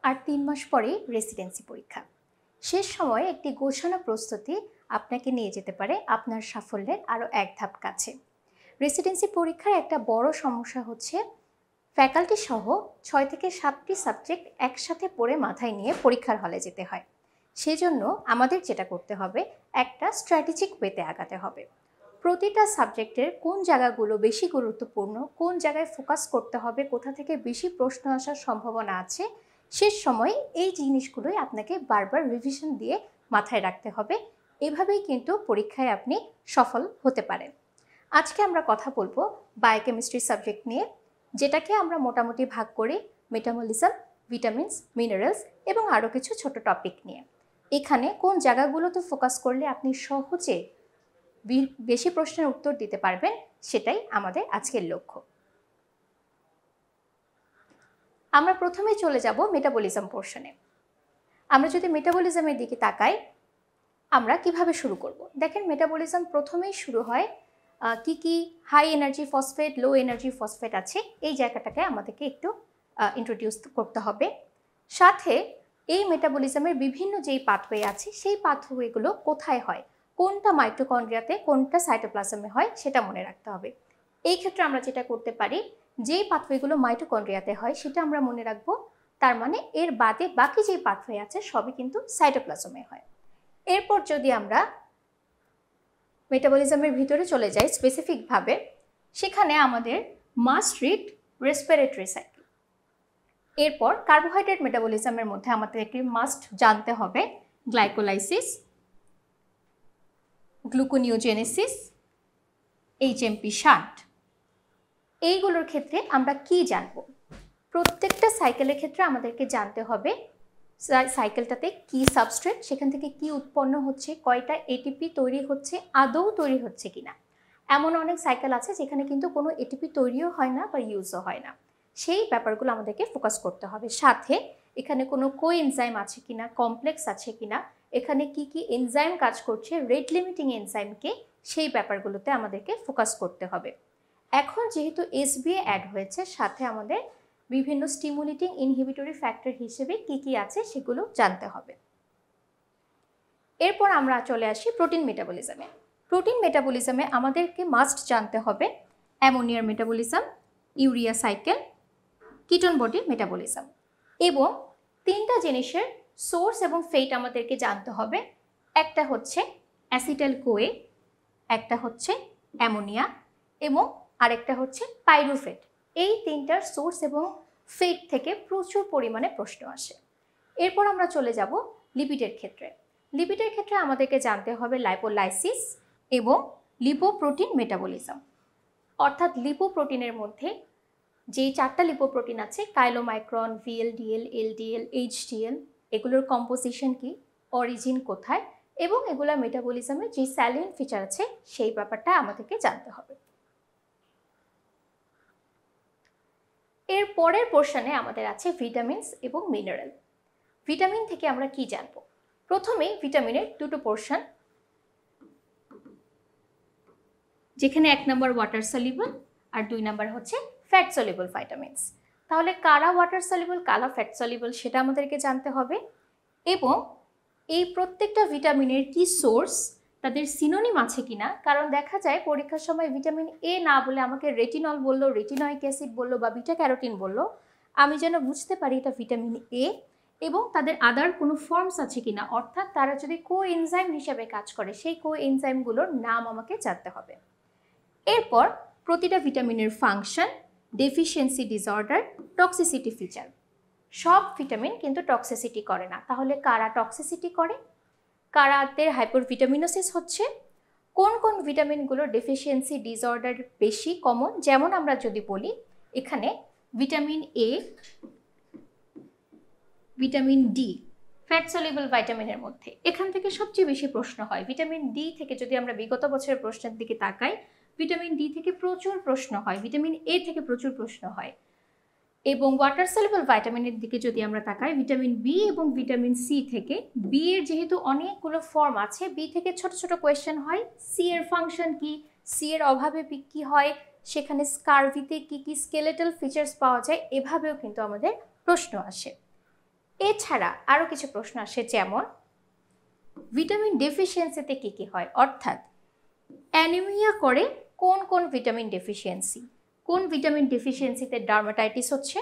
আর ৩ মাস পরেই রেসিডেন্সি পরীক্ষা। শেষ সময়ে একটি গোছানো প্রস্তুতি আপনাকে নিয়ে যেতে পারে আপনার সাফল্যের আরও এক ধাপ কাছে। রেসিডেন্সি পরীক্ষার একটা বড় সমস্যা হচ্ছে ফ্যাকাল্টি সহ ৬ থেকে ৭টি সাবজেক্ট একসাথে পড়ে মাথায় নিয়ে পরীক্ষার হলে যেতে হয়। সেজন্য আমাদের যেটা করতে হবে, একটা স্ট্র্যাটেজিক ওয়েতে আগাতে হবে। প্রতিটা সাবজেক্টের কোন জায়গাগুলো বেশি গুরুত্বপূর্ণ, কোন জায়গায় ফোকাস করতে হবে, কোথা থেকে বেশি প্রশ্ন আসার সম্ভাবনা আছে, শেষ সময়ে এই জিনিসগুলোই আপনাকে বারবার রিভিশন দিয়ে মাথায় রাখতে হবে। এভাবেই কিন্তু পরীক্ষায় আপনি সফল হতে পারেন। আজকে আমরা কথা বলবো বায়োকেমিস্ট্রি সাবজেক্ট নিয়ে, যেটাকে আমরা মোটামুটি ভাগ করি মেটাবলিজম, ভিটামিনস, মিনারেলস এবং আরও কিছু ছোট টপিক নিয়ে। এখানে কোন জায়গাগুলোতে ফোকাস করলে আপনি সহজে বেশি প্রশ্নের উত্তর দিতে পারবেন, সেটাই আমাদের আজকের লক্ষ্য। আমরা প্রথমে চলে যাব মেটাবলিজম পোর্শনে। আমরা যদি মেটাবলিজমের দিকে তাকাই, আমরা কিভাবে শুরু করব? দেখেন, মেটাবলিজম প্রথমেই শুরু হয় কি high energy phosphate, low energy phosphate আছে, এই জায়গাটাকে আমাদেরকে একটু ইন্ট্রোডিউস করতে হবে। সাথে এই মেটাবলিজমের বিভিন্ন যেই পাথওয়ে আছে, সেই পাথওয়েগুলো কোথায় হয়, কোনটা মাইটোকন্ড্রিয়াতে, কোনটা সাইটোপ্লাজমে হয়, সেটা মনে রাখতে হবে। এই ক্ষেত্রে আমরা যেটা করতে পারি, যেই পাথওয়েগুলো মাইটোকন্ড্রিয়াতে হয় সেটা আমরা মনে রাখবো, তার মানে এর বাদে বাকি যেই পাথওয়ে আছে সবই কিন্তু সাইটোপ্লাজমে হয়। এরপর যদি আমরা মেটাবলিজমের ভিতরে চলে যাই স্পেসিফিকভাবে, সেখানে আমাদের মাস্ট রিড রেসপিরেটরি সাইকেল। এরপর কার্বোহাইড্রেট মেটাবলিজমের মধ্যে আমাদেরকে মাস্ট জানতে হবে গ্লাইকোলাইসিস, গ্লুকোনিওজেনেসিস, এইচএমপি শান্ট। এইগুলোর ক্ষেত্রে আমরা কি জানব? প্রত্যেকটা সাইকেলের ক্ষেত্রে আমাদেরকে জানতে হবে সাইকেলটাতে কি সাবস্ট্রেট, সেখান থেকে কি উৎপন্ন হচ্ছে, কয়টা এটিপি তৈরি হচ্ছে, আদৌ তৈরি হচ্ছে কিনা। এমন অনেক সাইকেল আছে যেখানে কিন্তু কোনো এটিপি তৈরিও হয় না বা ইউজও হয় না। সেই ব্যাপারগুলো আমাদেরকে ফোকাস করতে হবে। সাথে এখানে কোনো কোএনজাইম আছে কিনা, কমপ্লেক্স আছে কিনা, এখানে কি কি এনজাইম কাজ করছে, রেট লিমিটিং এনজাইমকে, সেই ব্যাপারগুলোতে আমাদেরকে ফোকাস করতে হবে। এখন যেহেতু এসবিএ অ্যাড হয়েছে, সাথে আমাদের বিভিন্ন স্টিমুলেটিং ইনহিবিটরি ফ্যাক্টর হিসেবে কি কি আছে সেগুলো জানতে হবে। এরপর আমরা চলে আসি প্রোটিন মেটাবলিজমে। প্রোটিন মেটাবলিজমে আমাদেরকে মাস্ট জানতে হবে অ্যামোনিয়ার metabolism, urea cycle, ketone body metabolism, এবং তিনটা জিনিসের সোর্স এবং ফেট আমাদেরকে জানতে হবে। একটা হচ্ছে অ্যাসিটাইল কোয়ে, একটা হচ্ছে অ্যামোনিয়া, এবং আরেকটা হচ্ছে পাইরুভেট। এই তিনটার সোর্স এবং ফেট থেকে প্রচুর পরিমাণে প্রশ্ন আসে। এরপর আমরা চলে যাব লিপিডের ক্ষেত্রে। লিপিডের ক্ষেত্রে আমাদেরকে জানতে হবে লাইপোলাইসিস এবং লিপোপ্রোটিন মেটাবলিজম। অর্থাৎ লিপোপ্রোটিনের মধ্যে যেই 4টা লিপোপ্রোটিন আছে, কাইলোমাইক্রন, ভিএলডিএল, এলডিএল, এইচডিএল, এগুলোর কম্পোজিশন কি, অরিজিন কোথায়, এবং এগুলোর মেটাবলিজমে যে স্যালিয়েন্ট ফিচার আছে সেই ব্যাপারটা আমাদেরকে জানতে হবে। এর পরের পোর্শনে আমাদের আছে ভিটামিনস এবং মিনারেল। ভিটামিন থেকে আমরা কি জানবো? প্রথমেই ভিটামিনের দুটো পোর্শন, যেখানে 1 নম্বর ওয়াটার সলিউবল আর 2 নম্বর হচ্ছে ফ্যাট সলিউবল ভিটামিনস। তাহলে কারা ওয়াটার সলিউবল, কারা ফ্যাট সলিউবল, সেটা আমাদেরকে জানতে হবে। এবং এই প্রত্যেকটা ভিটামিনের কি সোর্স, তাদের সিনোনিম আছে কিনা। কারণ দেখা যায় পরীক্ষার সময় ভিটামিন এ না বলে আমাকে রেটিনল বললো, রেটিনয়িক অ্যাসিড বললো বা বিটা ক্যারোটিন বললো, আমি যেন বুঝতে পারি এটা ভিটামিন এ, এবং তাদের আদার কোনো ফর্মস আছে কিনা, অর্থাৎ তারা যদি কোএনজাইম হিসেবে কাজ করে সেই কোএনজাইমগুলোর নাম আমাকে জানতে হবে। এরপর প্রতিটা ভিটামিনের function, deficiency disorder, toxicity feature. সব ভিটামিন কিন্তু টক্সিসিটি করে না। তাহলে কারা টক্সিসিটি করে, কারাদের হাইপারভিটামিনোসিস হচ্ছে, কোন কোন ভিটামিনগুলোর ডেফিসিয়েন্সি ডিসঅর্ডার বেশি কমন। যেমন আমরা যদি বলি এখানে vitamin A, vitamin D, fat soluble ভিটামিনের মধ্যে এখান থেকে সবচেয়ে বেশি প্রশ্ন হয়। ভিটামিন ডি থেকে যদি আমরা বিগত বছরের প্রশ্নের দিকে তাকাই, ভিটামিন ডি থেকে প্রচুর প্রশ্ন হয়, ভিটামিন এ থেকে প্রচুর প্রশ্ন হয়। এবং ওয়াটার সলিউবল ভিটামিনের দিকে যদি আমরা তাকাই, ভিটামিন বি এবং ভিটামিন সি থেকে, বি এর যেহেতু অনেকগুলো ফর্ম আছে, বি থেকে ছোট ছোট কোয়েশ্চেন হয়। সি এর ফাংশন কি, সি এর অভাবে কি হয়, সেখানে স্কারভিতে কি কি স্কেলেটাল ফিচার্স পাওয়া যায়, এভাবেও কিন্তু আমাদের প্রশ্ন আসে। এছাড়া আরও কিছু প্রশ্ন আসে, যেমন ভিটামিন ডেফিসিয়েন্সিতে কী কী হয়, অর্থাৎ অ্যানিমিয়া করে কোন কোন ভিটামিন ডেফিসিয়েন্সি, কোন ভিটামিন ডেফিসিয়েন্সিতে ডার্মাটাইটিস হচ্ছে,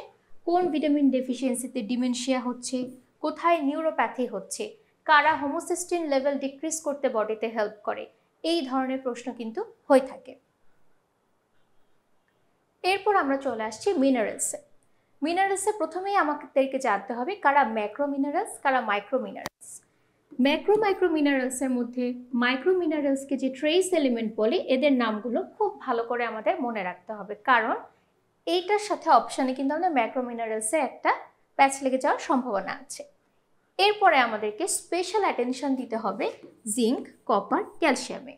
কোন ভিটামিন ডেফিসিয়েন্সিতে ডিমেনশিয়া হচ্ছে, কোথায় নিউরোপ্যাথি হচ্ছে, কারা হোমোসিস্টিন লেভেল ডিক্রিজ করতে বডিতে হেল্প করে, এই ধরনের প্রশ্ন কিন্তু হয়ে থাকে। এরপর আমরা চলে আসছি মিনারেলসে। মিনারেলসে প্রথমেই আমাদেরকে জানতে হবে কারা ম্যাক্রো মিনারেলস, কারা মাইক্রো মিনারেলস। মাইক্রো মিনারেলসের মধ্যে মাইক্রো মিনারেলসকে যে ট্রেস এলিমেন্ট বলে, এদের নামগুলো খুব ভালো করে আমাদের মনে রাখতে হবে, কারণ এইটার সাথে অপশানে কিন্তু আমাদের ম্যাক্রো মিনারেলসের একটা প্যাচ লেগে যাওয়ার সম্ভাবনা আছে। এরপরে আমাদেরকে স্পেশাল অ্যাটেনশন দিতে হবে জিঙ্ক, কপার, ক্যালসিয়ামে।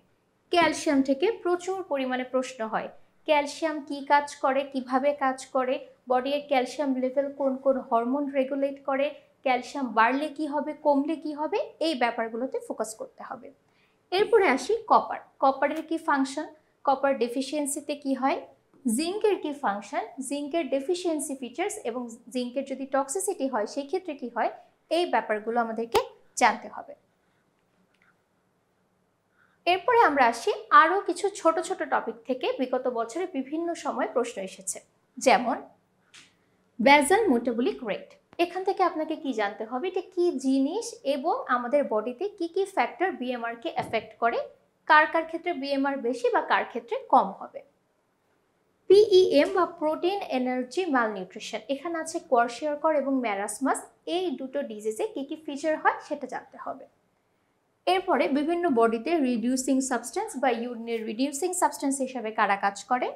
ক্যালসিয়াম থেকে প্রচুর পরিমাণে প্রশ্ন হয়, ক্যালসিয়াম কি কাজ করে, কিভাবে কাজ করে, বডির ক্যালসিয়াম লেভেল কোন কোন হরমোন রেগুলেট করে, ক্যালসিয়াম বাড়লে কি হবে, কমলে কি হবে, এই ব্যাপারগুলোতে ফোকাস করতে হবে। এরপরে আসি কপার। কপারের কি ফাংশন, কপার ডেফিসিয়েন্সিতে কি হয়, জিঙ্কের কি ফাংশন, জিঙ্কের ডেফিসিয়েন্সি ফিচার্স এবং জিঙ্কের যদি টক্সিসিটি হয় সেই ক্ষেত্রে কি হয়, এই ব্যাপারগুলো আমাদেরকে জানতে হবে। এরপরে আমরা আসি আরও কিছু ছোট ছোট টপিক থেকে বিগত বছরে বিভিন্ন সময় প্রশ্ন এসেছে, যেমন বেসাল মেটাবলিক রেট। এখান থেকে আপনাকে কি জানতে হবে, এটা কি জিনিস এবং আমাদের বডিতে কি কি ফ্যাক্টর বিএমআর কে এফেক্ট করে, কার কার ক্ষেত্রে বিএমআর বেশি বা কার ক্ষেত্রে কম হবে। পিইএম বা প্রোটিন এনার্জি ম্যালনিউট্রিশন, এখানে আছে কোয়ারশিয়ারকর এবং ম্যারাসমাস, এই দুটো ডিজিজে কি কি ফিচার হয় সেটা জানতে হবে। এরপরে বিভিন্ন বডিতে রিডিউসিং সাবস্টেন্স বা ইউরিনের রিডিউসিং সাবস্টেন্স হিসাবে কারা কাজ করে,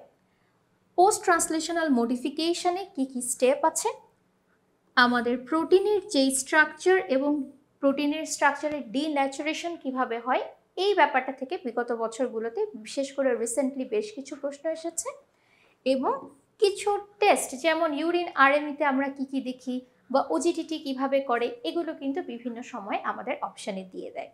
পোস্ট ট্রান্সলেশনাল মডিফিকেশনে কি কি স্টেপ আছে, আমাদের প্রোটিনের যেই স্ট্রাকচার এবং প্রোটিনের স্ট্রাকচারের ডিন্যাচুরেশন কিভাবে হয়, এই ব্যাপারটা থেকে বিগত বছরগুলোতে বিশেষ করে রিসেন্টলি বেশ কিছু প্রশ্ন এসেছে। এবং কিছু টেস্ট, যেমন ইউরিন আরএমইতে আমরা কি কি দেখি বা ওজিটিটি কিভাবে করে, এগুলো কিন্তু বিভিন্ন সময় আমাদের অপশানে দিয়ে দেয়।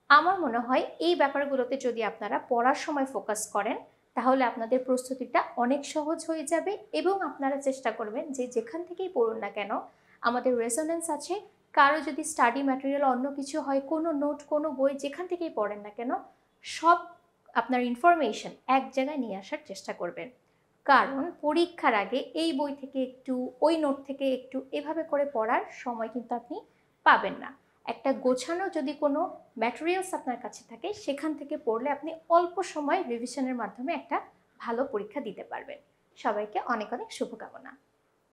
আমার মনে হয় এই ব্যাপারগুলোতে যদি আপনারা পড়ার সময় ফোকাস করেন, তাহলে আপনাদের প্রস্তুতিটা অনেক সহজ হয়ে যাবে এবং আপনারা চেষ্টা করবেন যে যেখান থেকেই পড়ুন না কেন, আমাদের রেজোনেন্স আছে, কারো যদি স্টাডি ম্যাটেরিয়াল অন্য কিছু হয়, কোনো নোট, কোনো বই, যেখান থেকেই পড়েন না কেন, সব আপনার ইনফরমেশন এক জায়গায় নিয়ে আসার চেষ্টা করবেন। কারণ পরীক্ষার আগে এই বই থেকে একটু, ওই নোট থেকে একটু, এভাবে করে পড়ার সময় কিন্তু আপনি পাবেন না। একটা গোছানো যদি কোনো ম্যাটেরিয়ালস আপনার কাছে থাকে, সেখান থেকে পড়লে আপনি অল্প সময় রিভিশনের মাধ্যমে একটা ভালো পরীক্ষা দিতে পারবেন। সবাইকে অনেক অনেক শুভকামনা।